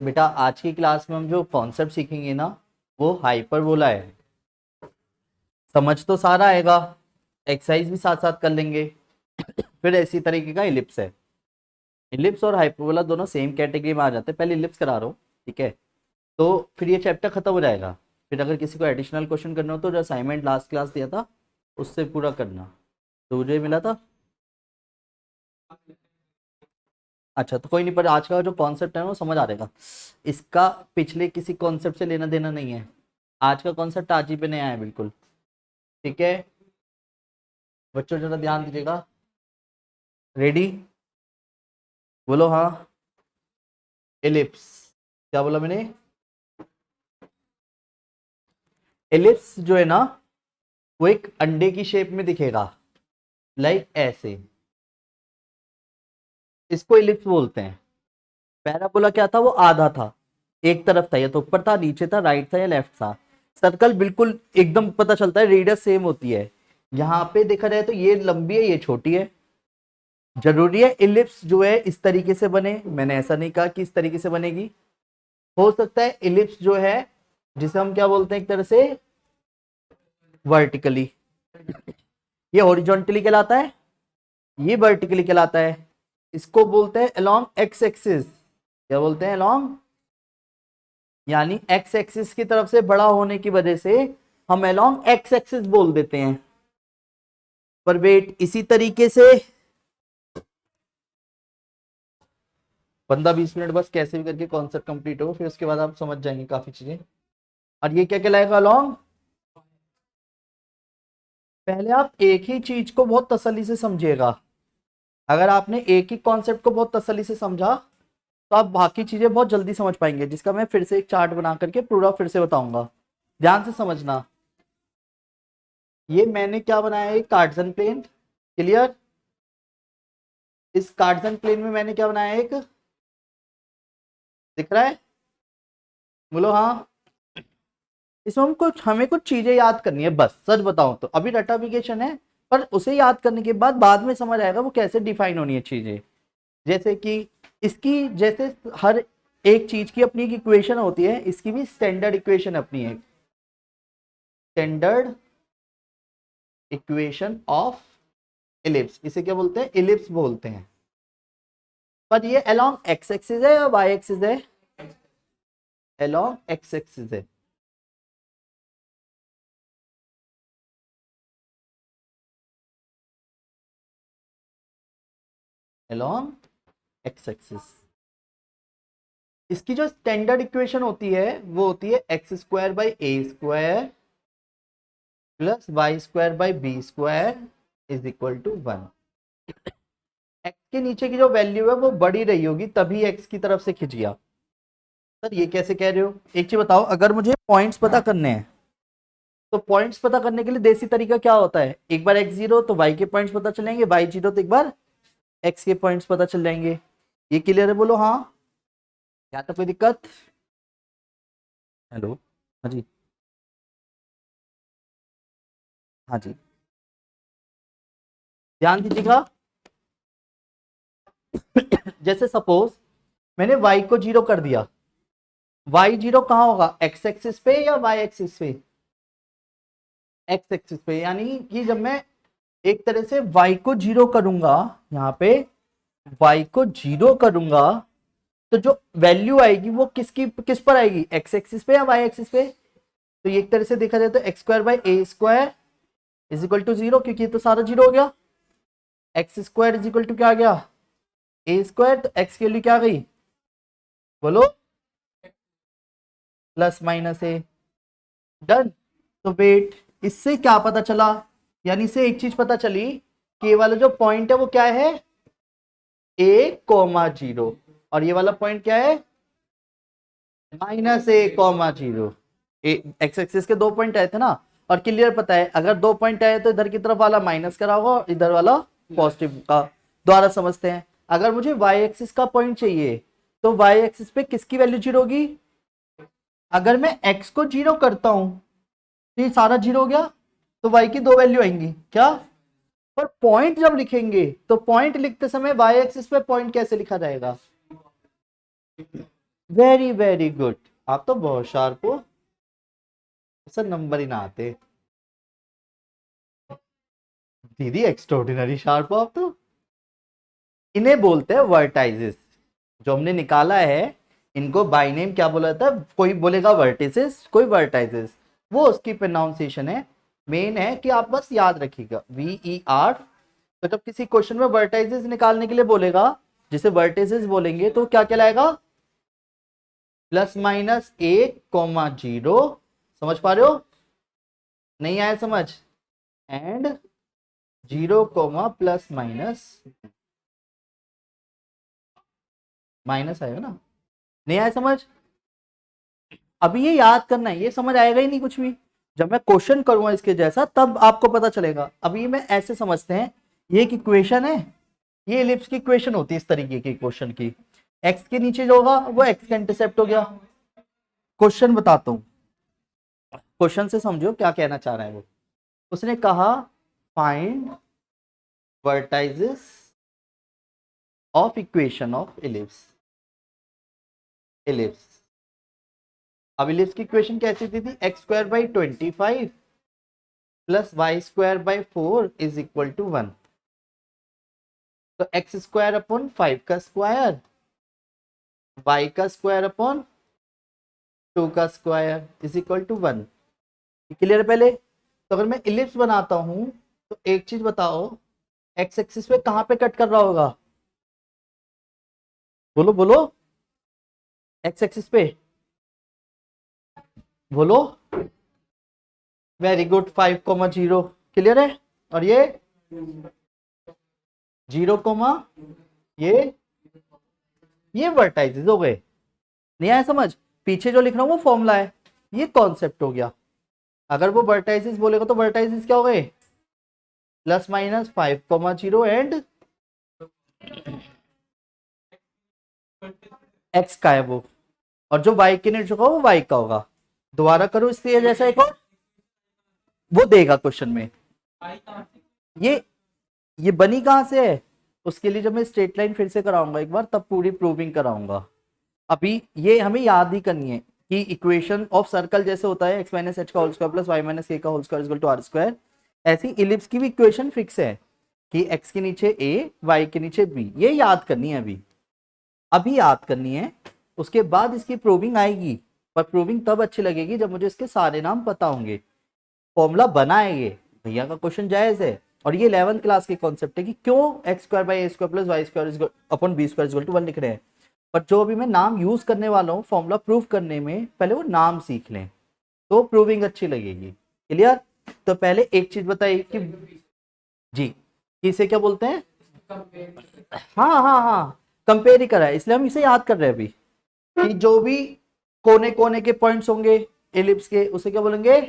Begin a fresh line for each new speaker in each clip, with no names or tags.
बेटा आज की क्लास में हम जो कॉन्सेप्ट सीखेंगे ना वो हाइपरबोला है। समझ तो सारा आएगा, एक्सरसाइज भी साथ साथ कर लेंगे। फिर ऐसी तरीके का इलिप्स है। इलिप्स और हाइपरबोला दोनों सेम कैटेगरी में आ जाते हैं। पहले इलिप्स करा रहा हूँ, ठीक है? तो फिर ये चैप्टर खत्म हो जाएगा। फिर अगर किसी को एडिशनल क्वेश्चन करना हो तो जो असाइनमेंट लास्ट क्लास दिया था उससे पूरा करना। तो मुझे मिला था। अच्छा तो कोई नहीं, पर आज का जो कॉन्सेप्ट है वो समझ आ जाएगा। इसका पिछले किसी कॉन्सेप्ट से लेना देना नहीं है। आज का कॉन्सेप्ट आज ही पे नया है बिल्कुल। ठीक है बच्चों, जरा ध्यान दीजिएगा। रेडी? बोलो हाँ। एलिप्स। क्या बोला मैंने? एलिप्स जो है ना वो एक अंडे की शेप में दिखेगा, लाइक ऐसे। इसको एलिप्स बोलते हैं। पैराबोला क्या था? वो आधा था, एक तरफ था, या तो ऊपर था, नीचे था, राइट था या लेफ्ट था। सर्कल बिल्कुल एकदम पता चलता है, रेडियस सेम होती है। यहाँ पे देखा जाए तो ये लंबी है, ये छोटी है। जरूरी है इलिप्स जो है इस तरीके से बने? मैंने ऐसा नहीं कहा कि इस तरीके से बनेगी। हो सकता है इलिप्स जो है जिसे हम क्या बोलते हैं एक तरह से वर्टिकली, ये हॉरिजॉन्टली कहलाता है, ये वर्टिकली कहलाता है। इसको बोलते हैं अलोंग एक्स एक्सिस। क्या बोलते हैं? अलोंग, यानी एक्स एक्सिस की तरफ से बड़ा होने की वजह से हम अलोंग एक्स एक्सिस बोल देते हैं। पर वेट, इसी तरीके से 15-20 मिनट बस कैसे भी करके कॉन्सेप्ट कंप्लीट हो, फिर उसके बाद आप समझ जाएंगे काफी चीजें। और ये क्या कहलाएगा? अलोंग। पहले आप एक ही चीज को बहुत तसल्ली से समझिएगा। अगर आपने एक ही कॉन्सेप्ट को बहुत तसल्ली से समझा तो आप बाकी चीजें बहुत जल्दी समझ पाएंगे, जिसका मैं फिर से एक चार्ट बना करके पूरा फिर से बताऊंगा। ध्यान से समझना। ये मैंने क्या बनाया है? Cartesian plane. क्लियर? इस कार्टेशियन प्लेन में मैंने क्या बनाया है? एक दिख रहा है? बोलो हाँ। इसमें हम कुछ हमें कुछ चीजें याद करनी है बस। सच बताऊं तो अभी रटाफिकेशन है, पर उसे याद करने के बाद में समझ आएगा वो कैसे डिफाइन होनी है चीजें। जैसे कि इसकी, जैसे हर एक चीज की अपनी एक इक्वेशन होती है, इसकी भी स्टैंडर्ड इक्वेशन अपनी है। स्टैंडर्ड इक्वेशन ऑफ इलिप्स, इसे क्या बोलते हैं? इलिप्स बोलते हैं। पर ये अलोंग एक्स एक्सिस है या वाई एक्सिस है? अलोंग एक्स एक्सिस है। Along x axis. इसकी जो स्टैंडर्ड इक्वेशन होती है वो होती है x square by a square plus y square by b square is equal to 1। X के नीचे की जो वैल्यू है वो बढ़ी रही होगी, तभी एक्स की तरफ से खिंच गया। सर ये कैसे कह रहे हो? एक चीज बताओ, अगर मुझे पॉइंट्स पता करने हैं तो पॉइंट्स पता करने के लिए देसी तरीका क्या होता है? एक बार एक्स जीरो तो वाई के पॉइंट्स पता चलेंगे, वाई जीरो तो एक बार एक्स के पॉइंट्स पता चल जाएंगे। ये क्लियर है? बोलो हाँ। क्या तो कोई दिक्कत? हेलो? हाँ जी। हाँ जी, ध्यान दीजिएगा। जैसे सपोज मैंने y को जीरो कर दिया। y जीरो कहां होगा? एक्स एक्सिस पे या y एक्सिस पे? एक्स एक्सिस पे। यानी कि जब मैं एक तरह से y को जीरो करूंगा, यहाँ पे y को जीरो करूंगा, तो जो वैल्यू आएगी वो किस पर आएगी? एक्स एक्सिस पे या y एक्सिस पे? तो ये एक तरह से देखा जाए तो x square by a square is equal to zero, क्योंकि ये तो सारा जीरो हो गया। X square is equal to क्या आ गया? ए स्क्वायर। तो एक्स की वैल्यू क्या आ गई? बोलो। Plus minus a. डन। तो वेट, इससे क्या पता चला? यानी इससे एक चीज पता चली कि ये वाला जो पॉइंट है वो क्या है? ए कोमा जीरो। और ये वाला पॉइंट क्या है? माइनस ए कोमा जीरो। एक्स एक्सिस के दो पॉइंट आए थे ना। और क्लियर पता है, अगर दो पॉइंट आए तो इधर की तरफ वाला माइनस करा होगा और इधर वाला पॉजिटिव का। द्वारा समझते हैं। अगर मुझे वाई एक्सिस का पॉइंट चाहिए तो वाई एक्सिस पे किसकी वैल्यू जीरो होगी? अगर मैं एक्स को जीरो करता हूं तो ये सारा जीरो हो गया, तो y की दो वैल्यू आएंगी क्या? पर पॉइंट जब लिखेंगे तो पॉइंट लिखते समय y एक्सिस पे पॉइंट कैसे लिखा जाएगा? वेरी वेरी गुड, आप तो बहुत शार्प हो सर, नंबर ही ना आते। दीदी एक्स्ट्रॉर्डिनरी शार्प हो आप तो। इन्हें बोलते हैं वर्टाइजेस, जो हमने निकाला है इनको बाय नेम क्या बोला था, कोई बोलेगा वर्टिसेस कोई वर्टाइजेस, वो उसकी प्रोनाउंसिएशन है। मेन है कि आप बस याद रखिएगा VER। तो जब किसी क्वेश्चन में वर्टाइजेस निकालने के लिए बोलेगा, जिसे वर्टिसेस बोलेंगे, तो क्या कहलाएगा, ±1, 0। समझ पा रहे हो, नहीं आया समझ, एंड 0, प्लस माइनस, माइनस आएगा ना, नहीं आया समझ। अभी ये याद करना है, ये समझ आएगा ही नहीं कुछ भी, जब मैं क्वेश्चन करूंगा इसके जैसा तब आपको पता चलेगा। अभी मैं ऐसे समझते हैं, ये एक इक्वेशन है, ये एलिप्स की इक्वेशन होती है इस तरीके की क्वेश्चन की, एक्स के नीचे जो होगा वो एक्स का इंटरसेप्ट हो गया। क्वेश्चन बताता हूँ, क्वेश्चन से समझो क्या कहना चाह रहा है वो। उसने कहा find vertices of equation of ellipse, ellipse. अब एलिप्स की इक्वेशन कैसी थी x² / 25 plus y² / 4 is equal to 1। तो x² / 5 का स्क्वायर, y का स्क्वायर अपॉन 2 का square is equal to 1। Clear है पहले। तो अगर मैं इलिप्स बनाता हूं तो एक चीज बताओ, एक्स एक्सिस पे कहां पे कट कर रहा होगा, बोलो बोलो, एक्स एक्सिस पे बोलो। Very good, 5, 0। क्लियर है। और ये 0, ये वर्टाइजेस हो गए, नहीं आया समझ। पीछे जो लिख रहा हूं वो फॉर्मूला है, ये कॉन्सेप्ट हो गया। अगर वो वर्टाइजेस बोलेगा तो वर्टाइजेस क्या हो गए, ±5, 0 एंड एक्स का है वो, और जो वाई के नीचे होगा वो वाई का होगा। दोबारा करो इसलिए जैसा एक और, वो देगा क्वेश्चन में। ये ये बनी कहां से है, उसके लिए जब मैं स्ट्रेट लाइन फिर से कराऊंगा एक बार तब पूरी प्रूविंग कराऊंगा। अभी ये हमें याद ही करनी है कि इक्वेशन ऑफ सर्कल जैसे होता है x - h का whole square plus y - k का whole square equal to r², ऐसी इलिप्स की भी इक्वेशन फिक्स है कि x के नीचे a, y के नीचे b, ये याद करनी है अभी, अभी याद करनी है। उसके बाद इसकी प्रूविंग आएगी, पर प्रूविंग तब अच्छी लगेगी जब मुझे इसके सारे नाम पता होंगे। फॉर्मूला बनाएंगे, भैया का क्वेश्चन जायज है। और ये 11th क्लास के कॉन्सेप्ट है कि क्यों x² / a² + y² upon b² equal to 1 लिख रहे हैं। पर जो अभी मैं नाम यूज करने वाला हूँ फॉर्मूला प्रूव करने में, पहले वो नाम सीख लें तो प्रूविंग अच्छी लगेगी। क्लियर। तो पहले एक चीज बताइए कि जी, किसे क्या बोलते हैं, हाँ हाँ हाँ, कंपेयर ही करा है इसलिए हम इसे याद कर रहे हैं अभी, कि जो भी कोने कोने के पॉइंट्स होंगे एलिप्स के उसे क्या बोलेंगे,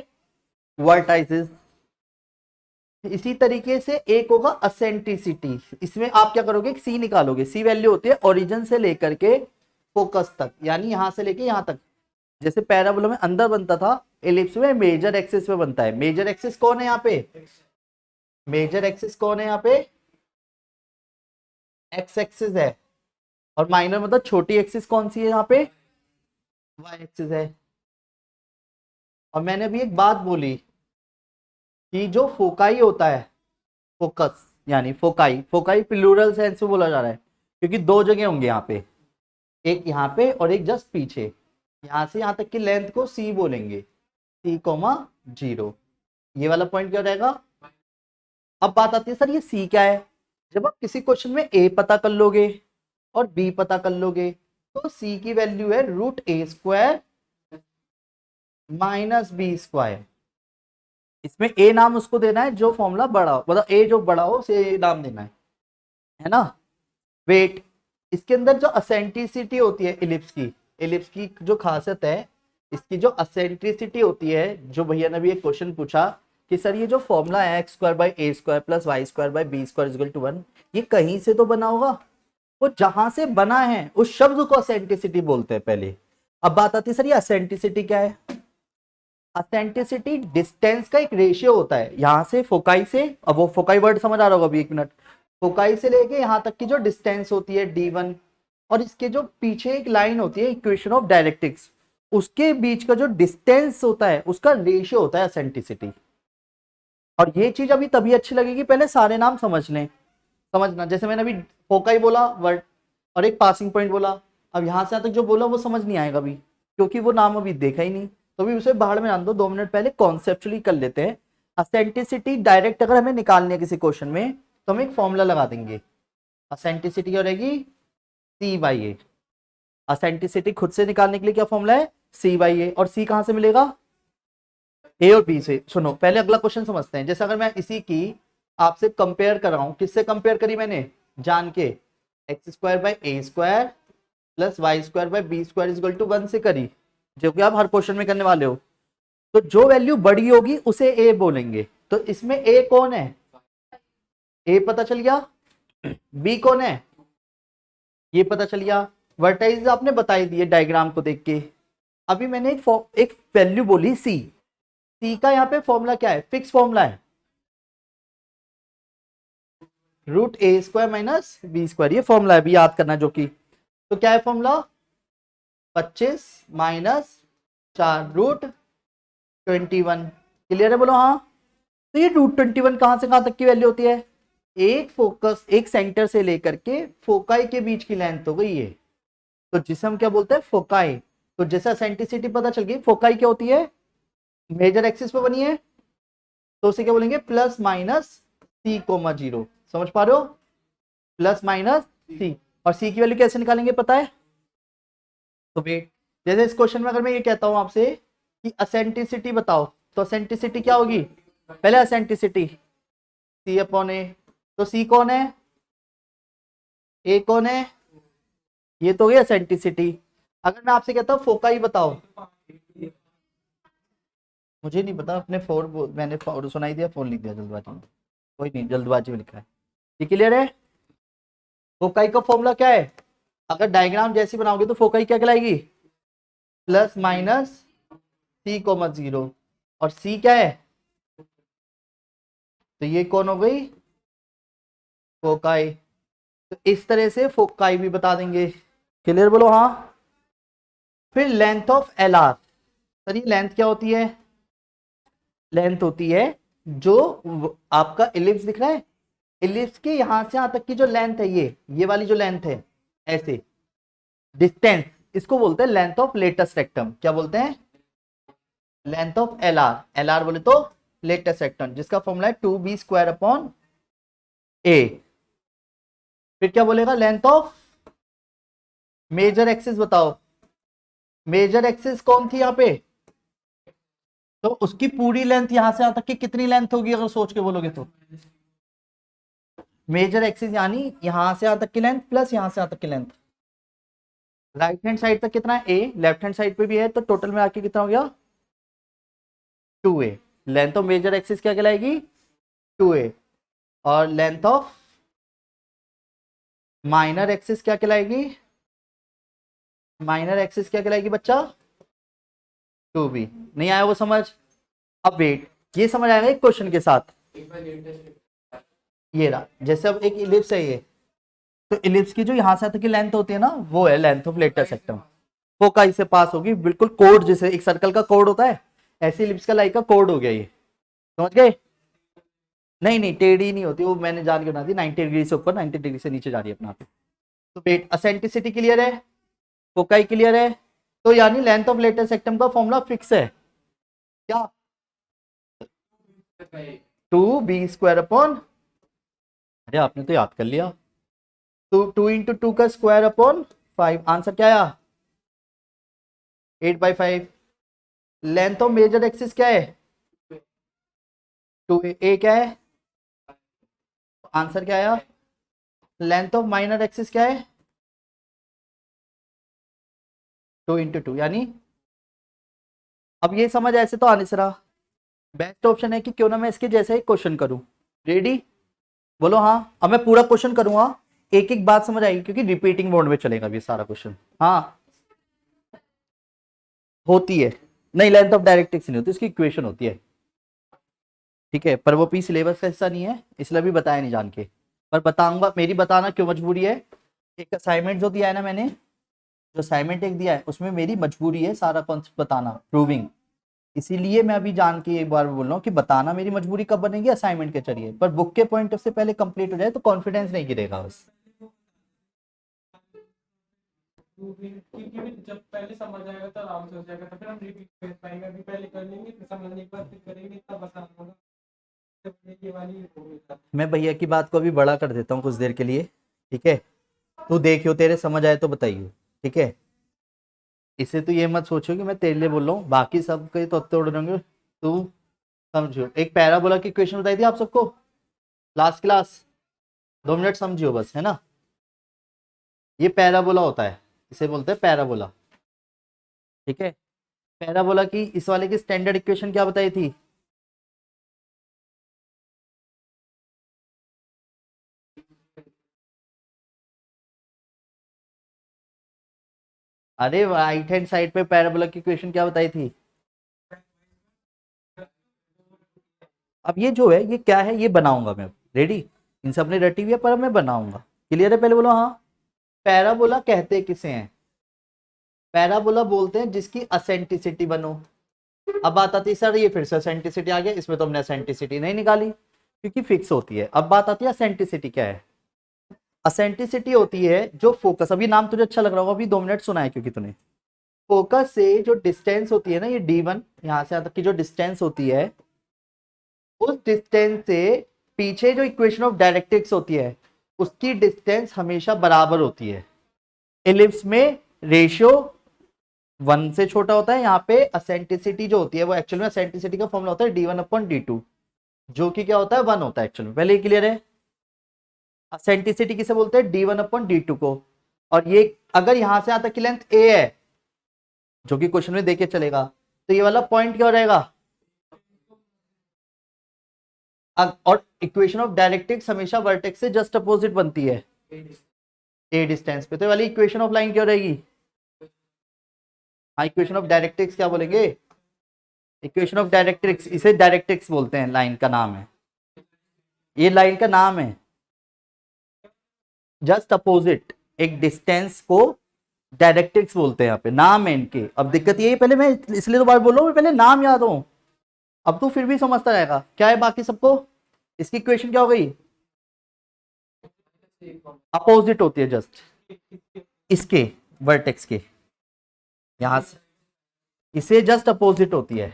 वर्टाइसेस। इसी तरीके से एक होगा असेंट्रिसिटी, इसमें आप क्या करोगे, सी निकालोगे, सी वैल्यू होती है ओरिजिन से लेकर के फोकस तक, यानी यहां से लेके यहां तक। जैसे पैराबोला में अंदर बनता था, एलिप्स में मेजर एक्सिस में बनता है। मेजर एक्सिस कौन है यहाँ पे, मेजर एक्सिस कौन है यहाँ पे, एक्स एक्सिस है। और माइनर मतलब छोटी एक्सिस कौन सी है यहाँ पे, वाई एक्सिस है। और मैंने अभी एक बात बोली कि जो फोकाई होता है, फोकस यानी फोकाई, फोकाई प्लूरल सेंस में बोला जा रहा है क्योंकि दो जगह होंगे यहाँ पे, एक यहाँ पे और एक जस्ट पीछे। यहाँ से यहाँ तक की लेंथ को सी बोलेंगे, C, 0। ये वाला पॉइंट क्या रहेगा। अब बात आती है सर ये सी क्या है, जब आप किसी क्वेश्चन में ए पता कर लोगे और बी पता कर लोगे तो सी की वैल्यू है √a² - b²। इसमें ए नाम उसको देना है जो फॉर्मूला बड़ा हो, मतलब ए जो बड़ा हो उसे ए नाम देना है ना। वेट, इसके अंदर जो असेंट्रिसिटी होती है एलिप्स की, एलिप्स की जो खासियत है, इसकी जो असेंट्रिसिटी होती है, जो भैया ने भी एक क्वेश्चन पूछा कि सर ये जो फॉर्मूला है x² / a² plus y² / b² equal to 1, ये कहीं से तो बना होगा। वो जहां से बना है उस शब्द को असेंट्रिसिटी बोलते हैं पहले। अब बात आती है सर ये असेंट्रिसिटी क्या है। असेंट्रिसिटी डिस्टेंस का एक रेशियो होता है यहां से फोकाई से, अब वो फोकाई वर्ड समझ आ रहा होगा अभी, एक मिनट, फोकाई से लेके यहां तक की जो डिस्टेंस होती है D1, और इसके जो पीछे एक लाइन होती है इक्वेशन ऑफ डायरेक्ट्रिक्स, उसके बीच का जो डिस्टेंस होता है उसका रेशियो होता है एसेंट्रिसिटी। और ये चीज अभी तभी अच्छी लगेगी, पहले सारे नाम समझ लें। समझना, जैसे मैंने अभी फोकाई बोला वर्ड और एक पासिंग पॉइंट बोला, अब यहां से यहाँ तक जो बोला वो समझ नहीं आएगा अभी, क्योंकि वो नाम अभी देखा ही नहीं। तो अभी उसे बाहर में आन दो, 2 मिनट पहले कॉन्सेप्चुअली कर लेते हैं। असेंटिसिटी डायरेक्ट अगर हमें निकालनी है किसी क्वेश्चन में तो हम एक फॉर्मूला लगा देंगे। असेंटिसिटी क्या रहेगी, सी बाई ए। असेंटिसिटी खुद से निकालने के लिए क्या फॉर्मूला है, सी बाई ए। और सी कहां से मिलेगा, ए और बी से। सुनो पहले अगला क्वेश्चन समझते हैं। जैसे अगर मैं इसी की आपसे कंपेयर कर रहा हूं, किससे कंपेयर करी मैंने, जान के, x square by a square plus y square by b square is equal to 1 से करी, जो कि आप हर क्वेश्चन में करने वाले हो। तो जो वैल्यू बड़ी होगी उसे ए बोलेंगे। तो इसमें ए कौन है, ए पता चल गया, बी कौन है, ये पता चल गया। वर्टाइज आपने बताई दी है डायग्राम को देख के। अभी मैंने एक वैल्यू बोली सी, सी का यहाँ पे फॉर्मूला क्या है, फिक्स फॉर्मूला है, रूट ए स्क्वायर माइनस बी स्क्वायर, ये फॉर्मूला है, अभी याद करना जो कि। तो क्या है फॉर्मूला, 25 माइनस 4 रूट 21। क्लियर है, बोलो हाँ। तो ये रूट 21 कहां से कहां तक की वैल्यू होती है, एक फोकस, एक सेंटर से लेकर के फोकाई के बीच की लेंथ हो गई ये। तो जिसे हम क्या बोलते हैं, फोकाई। तो जैसा सेंटिसिटी पता चल गई, फोकाई क्या होती है, मेजर एक्सिस पे बनी है, तो उसे क्या बोलेंगे, प्लस माइनस सी कोमा 0। समझ पा रहे हो, प्लस माइनस सी। और सी की वैल्यू कैसे निकालेंगे पता है, तो वेट, जैसे इस क्वेश्चन में अगर मैं ये कहता हूं आपसे कि असेंटिसिटी बताओ, तो असेंटिसिटी क्या होगी, पहले असेंटिसिटी सी अपॉन ए। तो सी कौन है, ए कौन है, ये तो हो गई असेंटिसिटी। अगर मैं आपसे कहता हूं फोकाई बताओ, मुझे नहीं पता, अपने मैंने फोर सुनाई दिया, फोन लिख दिया जल्दबाजी में, कोई नहीं, जल्दबाजी में लिखा है। ये क्लियर है। फोकाई का फॉर्मूला क्या है, अगर डायग्राम जैसी बनाओगे तो फोकाई क्या कहलाएगी, प्लस माइनस सी कोमा 0। और सी क्या है, तो ये कौन हो गई, फोकाई। तो इस तरह से फोकाई भी बता देंगे। क्लियर, बोलो हाँ। फिर length of L are, sir ये लेंथ क्या होती है, लेंथ होती है जो आपका इलिप्स दिख रहा है, इलिप्स के यहां से यहां तक की जो लेंथ है, ये वाली जो लेंथ है, ऐसे डिस्टेंस, इसको बोलते हैं लेंथ ऑफ लेटेस्ट रेक्टम। क्या बोलते हैं, length of L are. L R बोले तो लेटेस्ट रेक्टम, जिसका फॉर्मूला है 2b स्क्वायर अपॉन ए। फिर क्या बोलेगा, लेंथ ऑफ मेजर एक्सिस बताओ, मेजर एक्सिस कौन थी यहाँ पे, तो उसकी पूरी लेंथ यहां से यहां तक की कितनी लेंथ होगी, अगर सोच के बोलोगे तो, मेजर एक्सिस यानी यहां से यहां तक की लेंथ प्लस यहां से यहां तक की लेंथ। राइट हैंड साइड तक कितना है ए, लेफ्ट हैंड साइड पे भी है, तो टोटल में आके कितना हो गया 2a। Length of major axis क्या कहलाएगी, 2a। और लेंथ ऑफ माइनर एक्सिस क्या कहलाएगी, माइनर एक्सिस क्या कहलाएगी बच्चा, 2b। नहीं आया वो समझ। अब वेट, ये समझ आएगा एक क्वेश्चन के साथ। ये रहा, जैसे अब एक इलिप्स है ये, तो इलिप्स की जो यहां से तक की लेंथ होती है ना, वो है लेंथ ऑफ लेटेस्ट सेक्टम। फोकाई से पास होगी, बिल्कुल कोड, जैसे एक सर्कल का कोड होता है, ऐसे इलिप्स का लाइक का कोड हो गया ये। समझ गए, नहीं नहीं टेढ़ी नहीं होती वो, मैंने जान के बना दी, 90 डिग्री से ऊपर 90 डिग्री से नीचे जा रही है अपना। तो वेट, असेंटिसिटी क्लियर है, फोकाई क्लियर है, तो यानी लेंथ ऑफ लेटेस्ट सेक्टम का फॉर्मूला फिक्स है क्या, 2b स्क्वायर अपॉन, अरे आपने तो याद कर लिया, 2 इंटू 2 का स्क्वायर अपॉन 5। आंसर क्या आया, 8/5। लेंथ ऑफ मेजर एक्सिस क्या है, 2a। ए क्या है, आंसर क्या आया, लेंथ ऑफ माइनर एक्सिस क्या है, 2 इंटू 2, यानी अब ये समझ ऐसे तो आने से रहा। बेस्ट ऑप्शन है कि क्यों ना मैं इसके जैसे ही क्वेश्चन करूं। रेडी, बोलो हाँ। अब मैं पूरा क्वेश्चन करूंगा, एक एक बात समझ आएगी, क्योंकि रिपीटिंग मोड में चलेगा ये सारा क्वेश्चन। हाँ होती है, नहीं लेंथ ऑफ डायरेक्ट्रिक्स नहीं होती, इसकी इक्वेशन होती है, ठीक है, पर वो पी सिलेबस का हिस्सा नहीं है, इसलिए भी बताया नहीं जान के, पर बताऊंगा, मेरी बताना क्यों मजबूरी है, एक असाइनमेंट जो दिया है ना मैंने, जो असाइनमेंट एक दिया है उसमें मेरी मजबूरी है सारा कॉन्सेप्ट बताना, प्रूविंग। इसीलिए मैं अभी जान के एक बार बोल रहा हूँ कि बताना मेरी मजबूरी कब बनेगी, असाइनमेंट के जरिए, पर बुक के पॉइंट से पहले कंप्लीट हो जाए तो कॉन्फिडेंस नहीं गिरेगा बस।
क्योंकि जब पहले समझ आएगा तो आराम से हो जाएगा, तो फिर हम रिपीट कर पाएंगे। अभी पहले कर लेंगे, फिर समझने के बाद फिर करेंगे, तब आसान होगा। जब ये वाली होगी।
मैं भैया की बात को अभी बड़ा कर देता हूँ कुछ देर के लिए, ठीक है? तू देखियो, तेरे समझ आए तो बताइए, ठीक है? इसे तो ये मत सोचो कि मैं तेरे लिए बोल रहा हूँ, बाकी सब के तो तोड़ देंगे। तू समझो, एक पैराबोला की इक्वेशन बताई थी आप सबको लास्ट क्लास, 2 मिनट समझियो बस, है ना? ये पैराबोला होता है, इसे बोलते हैं पैराबोला, ठीक है? पैराबोला की इस वाले की स्टैंडर्ड इक्वेशन क्या बताई थी? अरे राइट हैंड साइड पे पैराबोला की इक्वेशन क्या बताई थी? अब ये जो है ये क्या है, ये बनाऊंगा मैं, रेडी? इन सब ने रटी हुई है पर मैं बनाऊंगा। क्लियर है? पहले बोलो हाँ। पैराबोला कहते किसे हैं? पैराबोला बोलते हैं जिसकी असेंटिसिटी बनो। अब बात आती है सर ये फिर से असेंटिसिटी आ गया, इसमें तो हमने असेंटिसिटी नहीं निकाली क्योंकि फिक्स होती है। अब बात आती है असेंटिसिटी क्या है? असेंटिसिटी होती है जो फोकस, अभी नाम तुझे अच्छा लग रहा होगा, अभी 2 मिनट सुना है क्योंकि तूने, फोकस से जो डिस्टेंस होती है ना, ये D1 यहाँ से यहाँ तक की जो डिस्टेंस होती है, उस डिस्टेंस से पीछे जो इक्वेशन ऑफ डायरेक्ट्रिक्स होती है उसकी डिस्टेंस हमेशा बराबर होती है। एलिप्स में रेशियो 1 से छोटा होता है, यहाँ पे असेंटिसिटी जो होती है वो एक्चुअल में असेंटिसिटी का फॉर्मूला होता है D1/D2, जो कि क्या होता है 1 होता है एक्चुअल में। पहले ये क्लियर है? असेंटिसिटी किसे बोलते हैं? D1/D2 को। और ये अगर यहां से यहां तक की लेंथ a है, जो कि क्वेश्चन में देके चलेगा, तो ये वाला पॉइंट क्या रहेगा? और इक्वेशन ऑफ डायरेक्ट्रिक्स हमेशा वर्टेक्स से जस्ट अपोजिट बनती है a डिस्टेंस पे, तो ये वाली इक्वेशन ऑफ लाइन क्या रहेगी? हाँ, इक्वेशन ऑफ डायरेक्ट्रिक्स क्या बोलेंगे? इक्वेशन ऑफ डायरेक्ट्रिक्स, इसे डायरेक्ट्रिक्स बोलते हैं, लाइन का नाम है, ये लाइन का नाम है। जस्ट अपोजिट एक डिस्टेंस को डायरेक्ट्रिक्स बोलते हैं, यहाँ पे नाम है इनके। अब दिक्कत ये है, पहले मैं इसलिए तो बार बोल रहा हूँ पहले नाम याद हो, अब तो फिर भी समझता रहेगा क्या है बाकी सबको। इसकी इक्वेशन क्या हो गई? अपोजिट होती है जस्ट इसके, वर्टेक्स के, यहां से इसे जस्ट अपोजिट होती है।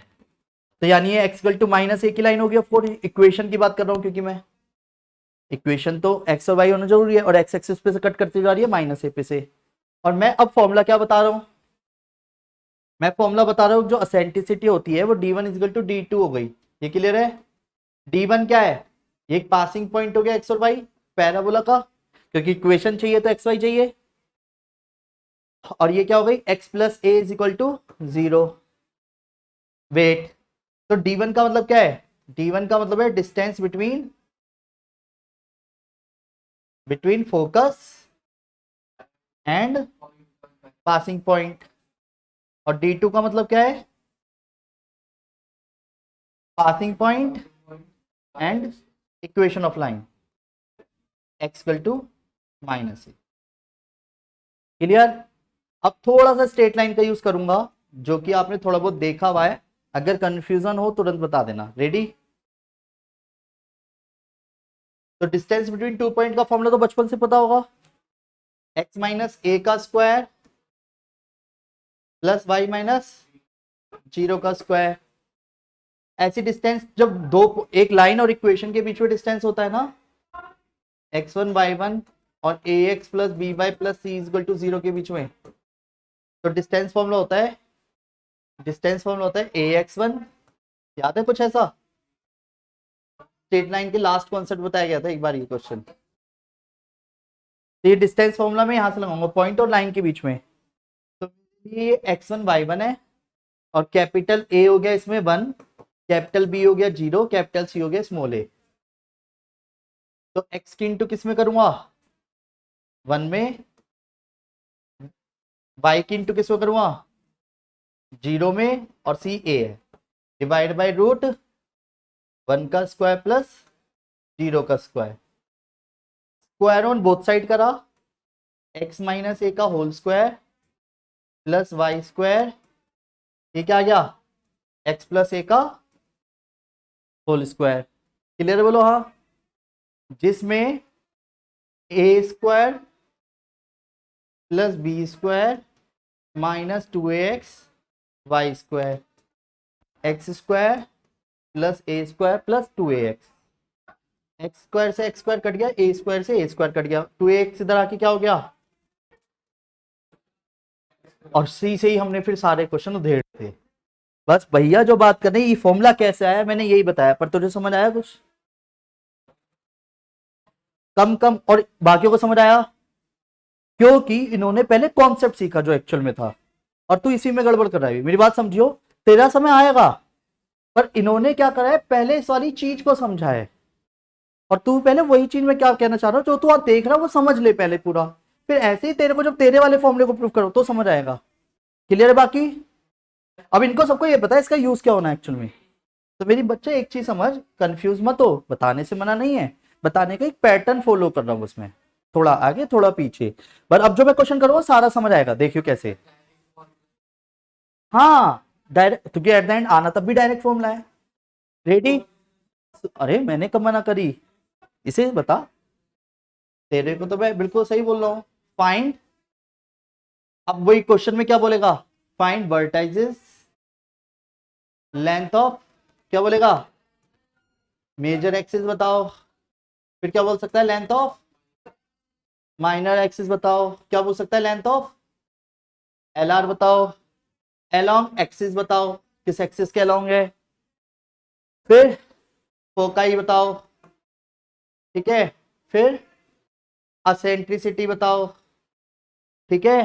तो यानी ये x = -a की लाइन होगी। ऑफ कोर्स इक्वेशन की बात कर रहा हूं क्योंकि मैं, इक्वेशन तो x और y होना जरूरी है, और x एक्सिस पे से कट करती जा रही है -a पे से। और मैं अब फॉर्मूला क्या बता रहा हूं? मैं फॉर्मूला बता रहा हूं जो असेंटिसिटी होती है वो D1 = D2 हो गई। ये क्लियर है? D1 क्या है? ये एक पासिंग पॉइंट हो गया x और y पैराबोला का, क्योंकि इक्वेशन चाहिए तो x y चाहिए। और ये क्या हो गई? x + a = 0। वेट, तो D1 का मतलब क्या है? D1 का मतलब है distance between focus and passing point. और D2 का मतलब क्या है? Passing point and equation of line x = -a। Clear? अब थोड़ा सा स्ट्रेट लाइन का यूज करूंगा जो कि आपने थोड़ा बहुत देखा हुआ है, अगर कंफ्यूजन हो तुरंत बता देना। रेडी? तो डिस्टेंस बिटवीन 2 पॉइंट का फॉर्मूला तो बचपन से पता होगा, x - a का स्क्वायर प्लस y - 0 का स्क्वायर। ऐसी डिस्टेंस जब दो, एक लाइन और इक्वेशन के बीच में डिस्टेंस होता है ना, x1 y1 और ax + by + c = 0 के बीच में, तो डिस्टेंस फॉर्मूला होता है ax1। याद है कुछ ऐसा? स्ट्रेट लाइन के लास्ट कॉन्सेप्ट बताया गया था एक बार ये क्वेश्चन। तो ये डिस्टेंस फॉर्मूला में यहां से लगाऊंगा पॉइंट और लाइन के बीच में। तो ये x1 y1 है, और कैपिटल A हो गया इसमें 1, कैपिटल B हो गया 0, कैपिटल C हो गया स्मॉल a। तो x की इंटू किस में करूंगा? 1 में। y की इंटू किस में करूंगा? 0 में। और C a है, डिवाइड बाय √1 का स्क्वायर प्लस 0 का square. Square on both side करा, एक्स माइनस ए का whole square plus y square, ये क्या आ गया एक्स प्लस ए का होल स्क्वायर। क्लियर बोलो हाँ। जिसमें A square plus B square minus 2ax Y square, X square plus A square plus 2ax, X square से एक्स स्क्वायर कट गया, ए स्क्वायर से ए स्क्वायर कट गया, 2ax इधर आके क्या हो गया, और सी से ही हमने फिर सारे क्वेश्चन उधेड़ थे। बस भैया जो बात कर रहे हैं ये फॉर्मूला कैसे आया मैंने यही बताया, पर तुझे समझ आया कुछ? कम कम, और बाकियों को समझ आया? क्योंकि इन्होंने पहले कॉन्सेप्ट सीखा जो एक्चुअल में था, और तू इसी में गड़बड़ कर रहा है। मेरी बात समझियो, तेरा समय आएगा, पर इन्होंने क्या करा है पहले इस वाली चीज को समझा है, और तू पहले वही चीज में क्या कहना चाह रहा हो जो तू आप देख रहा है वो समझ ले पहले पूरा, फिर ऐसे ही तेरे को जब तेरे वाले फॉर्मूले को प्रूव करो तो समझ आएगा। क्लियर है बाकी? अब इनको सबको ये पता है इसका यूज क्या होना है एक्चुअल में। तो मेरी बच्चे एक चीज समझ, कंफ्यूज मत हो, बताने से मना नहीं है, बताने का एक पैटर्न फॉलो कर रहा हूं उसमें, थोड़ा आगे थोड़ा पीछे, पर अब जो मैं क्वेश्चन करूंगा सारा समझ आएगा, देखियो कैसे। हाँ डायरेक्ट, क्योंकि एट द एंड आना तब भी डायरेक्ट फॉर्मूला है। रेडी? अरे मैंने कब मना करी, इसे बता, तेरे को तो मैं बिल्कुल सही बोल रहा हूं। फाइंड, अब वही क्वेश्चन में क्या बोलेगा, फाइंड वर्टाइजेस लेंथ ऑफ, क्या बोलेगा, मेजर एक्सिस बताओ, फिर क्या बोल सकता है लेंथ ऑफ माइनर एक्सिस बताओ, क्या बोल सकता है लेंथ ऑफ एलआर बताओ, एलोंग एक्सिस बताओ किस एक्सिस के अलोंग है, फिर फोकाई बताओ, ठीक है, फिर असेंट्रिसिटी बताओ, ठीक है।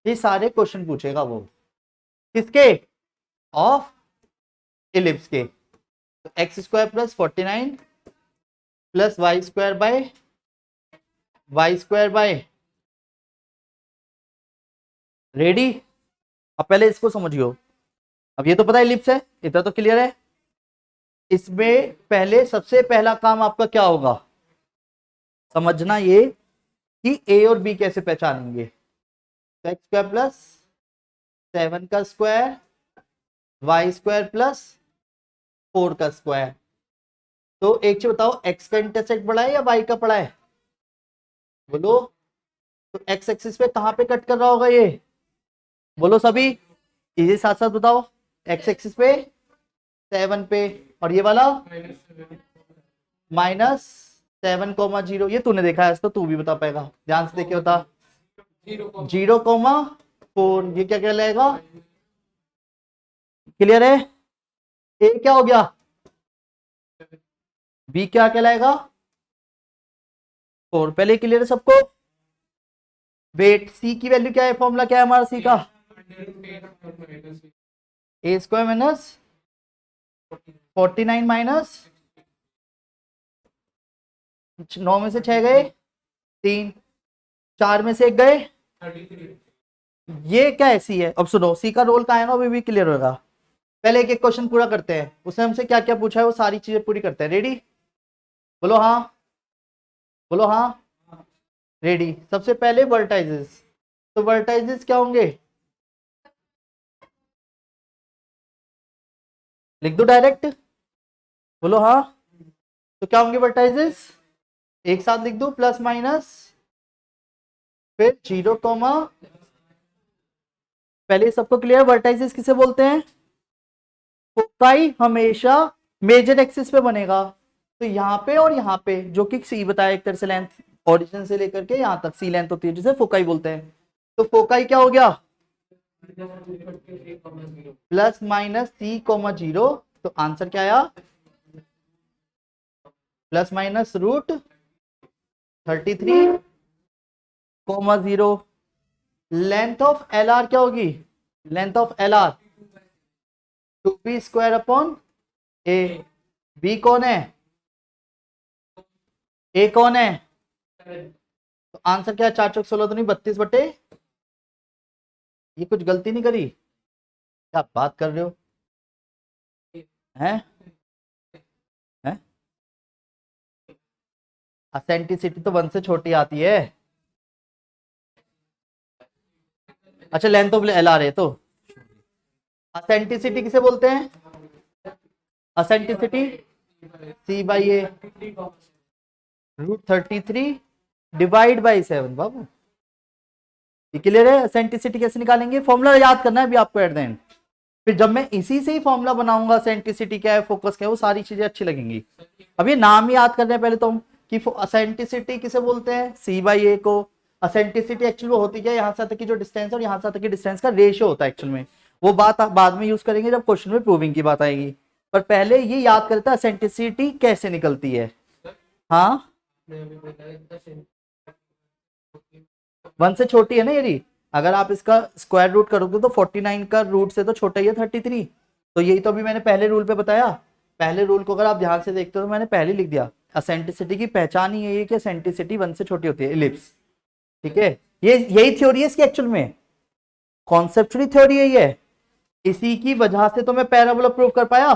ये सारे क्वेश्चन पूछेगा वो, किसके, ऑफ इलिप्स के। तो x square plus 49 plus y square by, ready? अब पहले इसको समझियो, अब ये तो पता है इलिप्स है, इतना तो क्लियर है। इसमें पहले सबसे पहला काम आपका क्या होगा, समझना ये कि ए और बी कैसे पहचानेंगे। तो एक्स स्क्वायर प्लस 7 का स्क्वायर वाई स्क्वायर प्लस 4 का स्क्वायर। तो एक चीज बताओ, एक्स का इंटरसेक्ट बड़ा है या वाई का बड़ा है, बोलो। तो एक्स एक्सिस पे कहां पे कट कर रहा होगा ये, बोलो सभी, इसे साथ साथ बताओ। एक्स एक्सिस पे 7 पे, और ये वाला -7,0, ये तूने देखा है तो तू भी बता पाएगा, ध्यान से देखे बता। 0,4, ये क्या कहलाएगा, क्लियर है? ए क्या हो गया, बी क्या कहलाएगा 4, पहले क्लियर है सबको? वेट, सी की वैल्यू क्या है, फॉर्मूला क्या है हमारा सी का, ए स्क्वायर माइनस 49 माइनस 9 में से 6 गए 3, 4 में से 1 गए, ये क्या है सी है। अब सुनो सी का रोल का है ना, अभी भी क्लियर होगा। पहले एक एक क्वेश्चन पूरा करते हैं, उसने हमसे क्या क्या पूछा है वो सारी चीजें पूरी करते हैं। रेडी? बोलो हाँ, बोलो हाँ, रेडी। सबसे पहले वर्टाइजेस, तो वर्टाइजेस क्या होंगे, लिख दो डायरेक्ट, बोलो हाँ। तो क्या होंगे वर्टाइजेस, एक साथ लिख दो, प्लस माइनस, फिर 0, पहले सबको क्लियर वर्टाइजेस किसे बोलते हैं, फोकाई हमेशा मेजर एक्सिस पे बनेगा। तो यहाँ पे और यहाँ पे, जो कि सी बताया एक तरह से लेंथ ओरिजिन से लेकर के यहाँ तक सी लेंथ होती है जिसे फोकाई बोलते हैं। तो फोकाई क्या हो गया, प्लस माइनस C,0। तो आंसर क्या आया, plus minus √33,0। Length of L R क्या होगी, length of L R 2b square upon a, b कौन है, ए कौन है, तो आंसर क्या है 4×16 तो नहीं 32/, ये कुछ गलती नहीं करी, क्या बात कर रहे हो, हैं हैं? असेंटिसिटी तो 1 से छोटी आती है, अच्छा लेंथ ऑफ एल आ रहे तो असेंटिसिटी किसे बोलते हैं? असेंटिसिटी सी बाई ए √33 डिवाइड बाई 7। बाबू ये क्लियर है? असेंटिसिटी कैसे निकालेंगे? फॉर्मूला याद करना है अभी आपको एट द एंड। फिर जब मैं इसी से ही फॉर्मूला बनाऊंगा असेंटिसिटी क्या है, फोकस क्या है, वो सारी चीजें अच्छी लगेंगी। अब ये नाम ही याद कर रहे हैं पहले तो हम कि असेंटिसिटी किसे बोलते हैं? सी बाई ए को। असेंटिसिटी एक्चुअली वो होती क्या है? यहाँ से तक की जो डिस्टेंस है और यहाँ से तक की डिस्टेंस का रेशियो होता है एक्चुअल में। वो बात आप बाद में यूज करेंगे जब क्वेश्चन में प्रूविंग की बात आएगी। पर पहले ये याद करता है असेंटिसिटी कैसे निकलती है। हाँ 1 से छोटी है ना यदि, अगर आप इसका स्क्वायर रूट करोगे तो 49 का रूट से तो छोटा ही है 33। तो यही तो अभी मैंने पहले रूल पे बताया। पहले रूल को अगर आप ध्यान से देखते हो तो मैंने पहले लिख दिया असेंटिसिटी की पहचान ही यही है कि असेंटिसिटी 1 से छोटी होती है, इलिप्स। ठीक है, ये यही थ्योरी है इसकी एक्चुअल में, कॉन्सेप्चुअली थ्योरी है ये। इसी की वजह से तो मैं पैराबोला प्रूव कर पाया,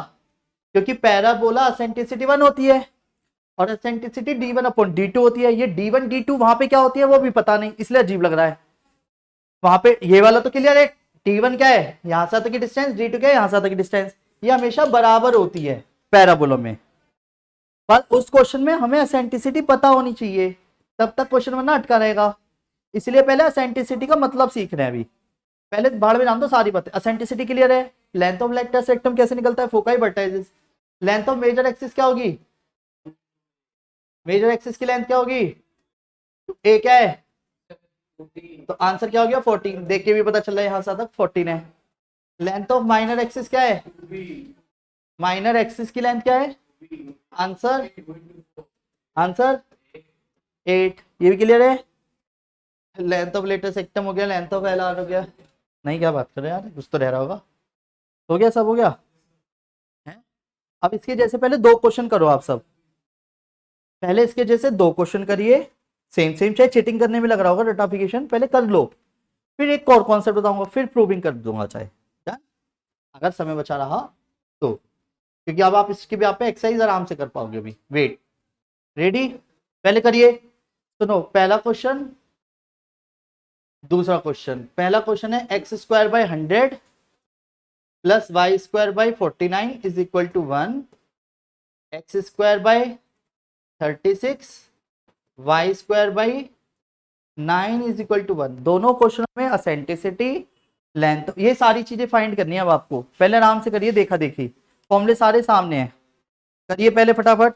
क्योंकि पैराबोला असेंटिसिटी 1 होती है और एसेंट्रिसिटी d1/d2 होती है। ये d1 d2 वहां पे क्या होती है वो भी पता नहीं, इसलिए अजीब लग रहा है। वहां पे ये वाला तो क्लियर है, d1 क्या है, यहां से तक की डिस्टेंस, d2 क्या है, यहां से तक की डिस्टेंस। ये हमेशा बराबर होती है पैराबोला में। पर उस क्वेश्चन में हमें एसेंट्रिसिटी पता होनी चाहिए, तब तक क्वेश्चन बनना अटका रहेगा। इसलिए पहले एसेंट्रिसिटी का मतलब सीख रहे हैं अभी। पहले भाड़ में नाम तो सारी बातें। एसेंट्रिसिटी क्लियर है। लेंथ ऑफ लेक्टस रेक्टम कैसे निकलता है? Foci vertices. Length of major axis क्या होगी? मेजर एक्सिस की लेंथ क्या होगी? ए क्या है? तो आंसर क्या हो गया? 14। देख के भी पता चल रहा है यहां से तक 14 है। लेंथ ऑफ माइनर एक्सिस क्या है? माइनर एक्सिस की लेंथ क्या है? Answer answer 8। ये भी क्लियर है। लेंथ ऑफ लेटेस्ट सेक्टम हो गया, लेंथ ऑफ एल आर हो गया। नहीं क्या बात कर रहे हैं यार, कुछ तो रह रहा होगा। हो गया, सब हो गया है। अब इसके जैसे पहले दो क्वेश्चन करो आप सब। पहले इसके जैसे दो क्वेश्चन करिए, सेम सेम, चाहे चीटिंग करने में लग रहा होगा, डेटाफिकेशन पहले कर लो। फिर एक और कॉन्सेप्ट बताऊंगा, फिर प्रूविंग कर दूंगा चाहे, अगर समय बचा रहा तो। क्योंकि अब आप इसकी भी आप पे एक्सरसाइज आराम से कर पाओगे अभी। Wait, ready? पहले करिए। सुनो पहला क्वेश्चन, दूसरा क्वेश्चन। पहला क्वेश्चन है x² / 100 + y² / 49 = 1, x² / 36 y² / 9 = 1। दोनों क्वेश्चन में असेंटिसिटी, लेंथ, ये सारी चीजें फाइंड करनी है अब आपको। पहले आराम से करिए, देखा देखी, फॉर्मूले सारे सामने हैं। करिए पहले फटाफट।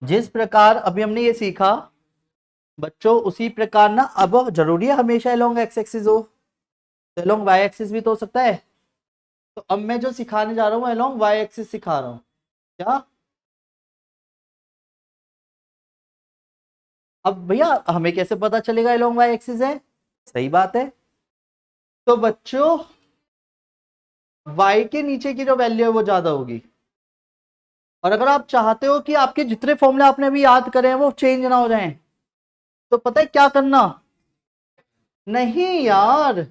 जिस प्रकार अभी हमने ये सीखा बच्चों, उसी प्रकार ना अब जरूरी है हमेशा अलोंग एक्स एक्सिस हो, तो अलोंग वाई एक्सिस भी तो हो सकता है। तो अब मैं जो सिखाने जा रहा हूँ अलोंग वाई एक्सिस सिखा रहा हूँ। क्या? अब भैया हमें कैसे पता चलेगा अलोंग वाई एक्सिस है? सही बात है। तो बच्चों y के नीचे की जो वैल्यू है वो ज्यादा होगी। और अगर आप चाहते हो कि आपके जितने फॉर्मूले आपने अभी याद करे हैं वो चेंज ना हो जाएं, तो पता है क्या करना? नहीं यार,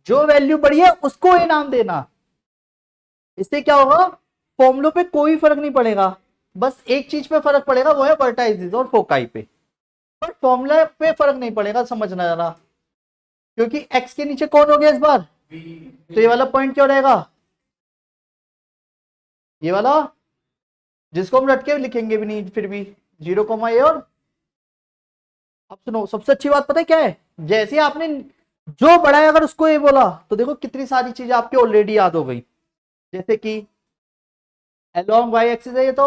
जो वैल्यू बड़ी है उसको ए नाम देना। इससे क्या होगा, फॉर्मूलों पे कोई फर्क नहीं पड़ेगा, बस एक चीज पे फर्क पड़ेगा, वो है वर्टाइसिस और फोकाई पे। पर फॉर्मूला पे फर्क नहीं पड़ेगा, समझना जरा। क्योंकि एक्स के नीचे कौन हो गया इस बार, तो ये वाला पॉइंट क्या रहेगा, ये वाला, जिसको हम रट के लिखेंगे भी नहीं फिर भी, 0, ए। और अब सुनो, सबसे अच्छी बात पता है क्या है, जैसे आपने जो बड़ा है अगर उसको ये बोला तो देखो कितनी सारी चीजें आपकी ऑलरेडी याद हो गई। जैसे कि अलोंग वाई एक्सिस है ये, तो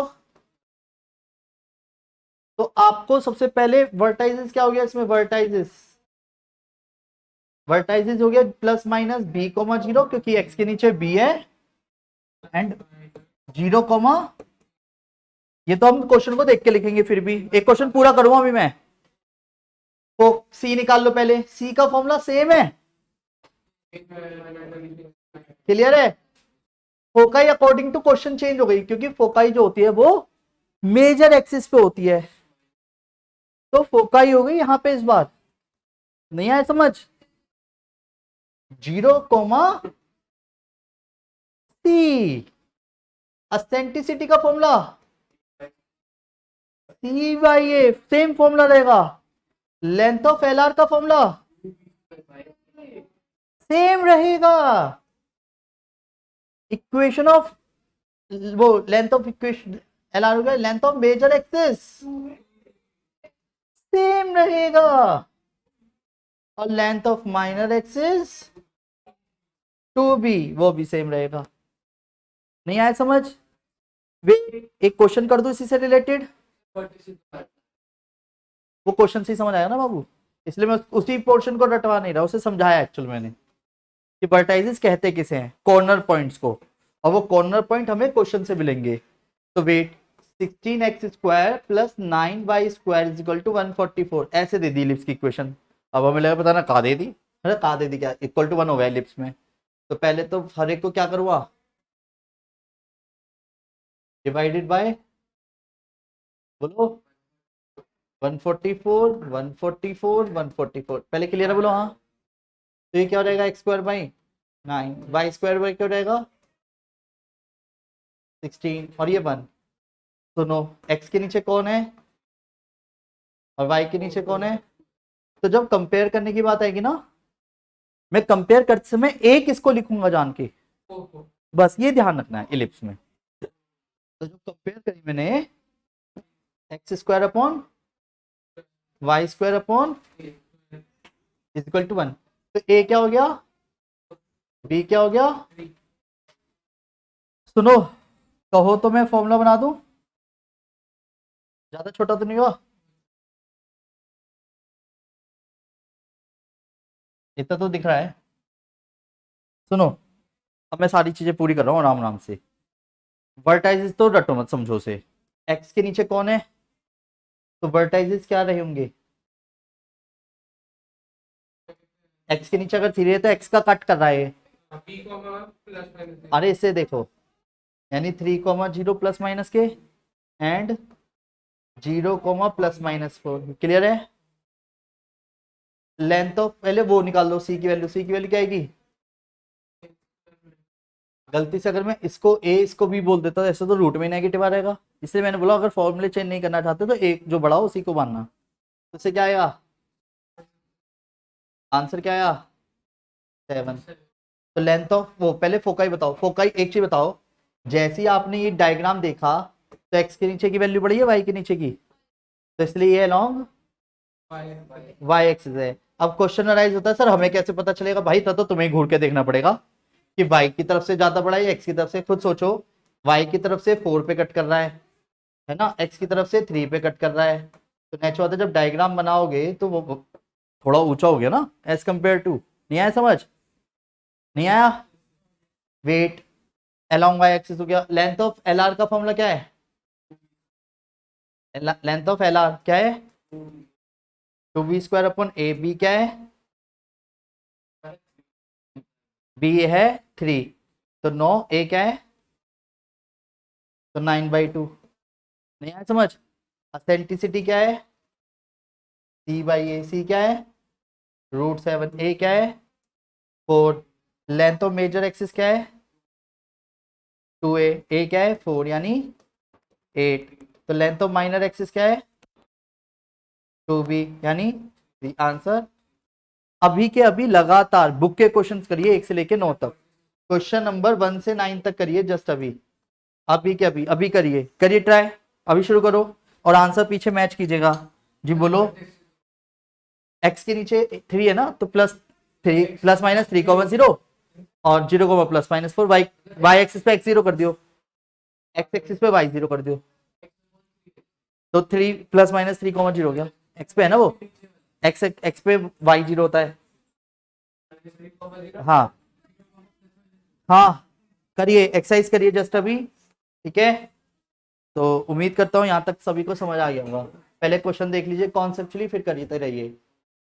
आपको सबसे पहले वर्टाइसिस क्या हो गया इसमें, वर्टाइसिस हो गया प्लस माइनस b,0, क्योंकि x के नीचे b है, एंड 0, ये तो हम क्वेश्चन को देख के लिखेंगे, फिर भी एक क्वेश्चन पूरा करूंगा अभी मैं। तो c निकाल लो पहले, c का फॉर्मूला सेम है, क्लियर है। Foci according to question change हो गई, क्योंकि फोकाई जो होती है वो मेजर एक्सिस पे होती है, तो फोकाई हो गई यहां पे इस बार। नहीं आया समझ? 0, c, अस्थेंटिसिटी का formula c by a, same formula रहेगा। लेंथ ऑफ एल आर का फॉर्मूला सेम रहेगा। इक्वेशन ऑफ, वो length of equation L R हो गया, length of major axis same रहेगा, और length of minor axis 2b वो भी सेम रहेगा। नहीं आया समझ? वे एक क्वेश्चन कर दो इसी से रिलेटेड, वो क्वेश्चन से ही समझ आया ना बाबू, इसलिए मैं उसी पोर्शन को रटवा नहीं रहा, उसे समझाया एक्चुअल मैंने कि वर्टाइसिस कहते किसे हैं, कॉर्नर पॉइंट्स को, और वो कॉर्नर पॉइंट हमें क्वेश्चन से मिलेंगे। तो wait 16x² plus 9y² is equal to 144, ऐसे दे दी इलिप्स की इक्वेशन। अब हमें लगा पता ना कहा दे दी, अरे कहा दे दी क्या, इक्वल टू 1 हो गया इलिप्स में। तो पहले तो हर एक को क्या करूँगा, डिवाइडेड बाय, बोलो 144 144 144, पहले क्लियर है बोलो हाँ। तो ये क्या हो जाएगा, x² बाई 9, y² बाई क्या हो जाएगा 16, और ये 1। सुनो, x के नीचे कौन है और y के नीचे कौन है, तो जब कंपेयर करने की बात आएगी ना, मैं कंपेयर करते समय एक इसको लिखूंगा जान के, बस ये ध्यान रखना है इलिप्स में। तो जब कंपेयर करी मैंने x² upon y² upon is equal to 1, तो a क्या हो गया, b क्या हो गया। सुनो, कहो तो मैं फॉर्मूला बना दूं, ज्यादा छोटा तो नहीं हुआ, इतना तो दिख रहा है। सुनो, अब मैं सारी चीजें पूरी कर रहा हूँ आराम आराम से। वर्टाइसिस तो रटो मत, समझो से, एक्स के नीचे कौन है, तो वर्टाइसिस क्या रहे होंगे, एक्स के नीचे अगर 3 है तो एक्स का कट कर रहा है, अरे इसे देखो, यानी 3,0 प्लस माइनस के, एंड 0, +-4, क्लियर है। लेंथ ऑफ, पहले वो निकाल दो, सी की वैल्यू, सी की वैल्यू क्या आएगी, गलती से अगर मैं इसको ए इसको बी बोल देता तो ऐसे तो रूट में नेगेटिव आ रहेगा, इसलिए मैंने बोला अगर फॉर्मूले चेंज नहीं करना चाहते तो एक जो बड़ा हो उसी को मानना। तो इससे क्या आएगा, आंसर क्या आया 7। तो लेंथ ऑफ, वो पहले फोकाई बताओ, फोकाई एक चीज बताओ, जैसे ही आपने ये डायग्राम देखा तो एक्स के नीचे की वैल्यू बढ़ी है वाई के नीचे की, तो इसलिए ये लॉन्ग वाई एक्सिस है। अब क्वेश्चन अराइज होता है सर हमें कैसे पता चलेगा, भाई तो तुम्हें घूर के देखना पड़ेगा कि वाई की तरफ से ज्यादा बड़ा है एक्स की तरफ से, खुद सोचो, वाई की तरफ से 4 पे कट कर रहा है, है ना, x की तरफ से 3 पे कट कर रहा है, तो नेचुरल बात है जब डायग्राम बनाओगे तो वो थोड़ा ऊंचा हो गया ना एज कंपेयर टू। नहीं आया समझ, नहीं आया? वेट अलोंग y एक्सिस हो गया। लेंथ ऑफ एल आर का फॉर्मूला क्या है? लेंथ ऑफ एल आर क्या है? 2b² upon a. बी क्या है? बी है 3, तो 9। ए क्या है? तो 9/2। नहीं आया समझ? असेंटिसिटी क्या है? c/ac क्या है? √7। ए क्या है? 4। लेंथ ऑफ मेजर एक्सिस क्या है? 2a। ए क्या है? 4 यानी 8। तो लेंथ ऑफ माइनर एक्सिस क्या है? 2b यानी द आंसर। अभी के अभी लगातार बुक के क्वेश्चंस करिए 1 से लेके 9 तक। क्वेश्चन नंबर 1 से 9 तक करिए जस्ट अभी, अभी के अभी अभी करिए, करिए ट्राई, अभी शुरू करो और आंसर पीछे मैच कीजिएगा। जी बोलो। x के नीचे 3 है ना, तो +3 +-3 0 और 0 +-4। y एक्सिस पे x0 कर दियो, x एक्सिस पे y0 कर दियो, तो 3 +-3 0 हो गया। x पे है ना वो, x पे y0 होता है। हाँ हाँ करिए, एक्सरसाइज करिए जस्ट अभी, ठीक है। तो उम्मीद करता हूँ यहाँ तक सभी को समझ आ गया होगा। पहले क्वेश्चन देख लीजिए कॉन्सेप्चुअली, फिर करिए रहिए।